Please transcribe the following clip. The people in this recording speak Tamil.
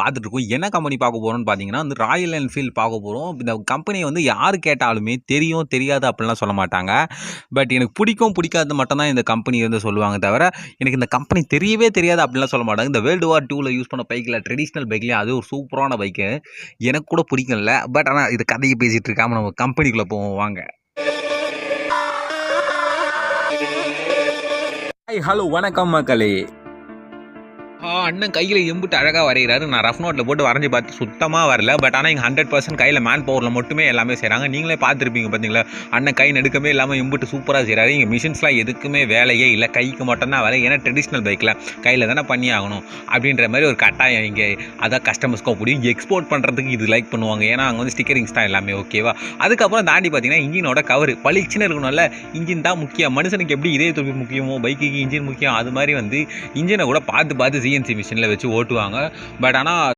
பார்த்துட்டு இருக்கோம். என்ன கம்பெனி பார்க்க போறோம்னு பார்த்தீங்கன்னா, வந்து ராயல் என்ஃபீல்ட் பார்க்க போறோம். இந்த கம்பெனி வந்து யாரு கேட்டாலுமே தெரியும், தெரியாது அப்படிலாம் சொல்ல மாட்டாங்க. பட் எனக்கு பிடிக்கும், பிடிக்காது மட்டும் தான் இந்த கம்பெனி வந்து சொல்லுவாங்க தவிர, எனக்கு இந்த கம்பெனி தெரியவே தெரியாது அப்படிலாம் சொல்ல மாட்டாங்க. இந்த வேர்ல்டு வார் 2ல யூஸ் பண்ண பைக்கில ட்ரெடிஷனல் பைக்லயே அது ஒரு சூப்பரான பைக்கு. எனக்கு கூட பிடிக்கும்ல. பட் ஆனா இது கதைய பேசிட்டு இருக்காம நம்ம கம்பெனிக்குள்ள போவோம் வாங்க. ஹாய், ஹலோ, வணக்கம் மக்களே. அண்ணன் கையில் எம்புட்டு அழகாக வரைகிறாரு. நான் ரஃப் நோட்டில் போட்டு வரைஞ்சி பார்த்து சுத்தமாக வரல. பட் ஆனால் இங்கே 100% கையில் மேன் பவரில் மட்டுமே எல்லாமே செய்கிறாங்க. நீங்களே பார்த்துருப்பீங்க பார்த்தீங்களா, அண்ணன் கை நடுக்கமே இல்லாமல் எம்புட்டு சூப்பராக செய்கிறாரு. இங்கே மிஷின்ஸ்லாம் எதுக்குமே வேலையே இல்லை, கைக்கு மட்டும்தான் வேலை. ஏன்னா ட்ரெடிஷ்னல் பைக்கில் கையில் தானே பண்ணி ஆகணும் அப்படின்ற மாதிரி ஒரு கட்டாயம் இங்கே. அதான் கஸ்டமர்ஸ்க்கும் முடியும். எக்ஸ்போர்ட் பண்ணுறதுக்கு இது லைக் பண்ணுவாங்க. ஏன்னா அங்கே வந்து ஸ்டிக்கரிங்ஸ் தான் எல்லாமே ஓகேவா. அதுக்கப்புறம் தாண்டி பார்த்தீங்கன்னா இன்ஜினோட கவர் பளிச்சுன்னு இருக்கணும்ல. இன்ஜின் தான் முக்கியம். மனுஷனுக்கு எப்படி இதே தொழில் முக்கியமோ பைக்குக்கு இன்ஜின் முக்கியம். அது மாதிரி வந்து இன்ஜினை கூட பார்த்து சிஎன்சி மிஷினில் வச்சு ஓட்டுவாங்க. பட் ஆனால்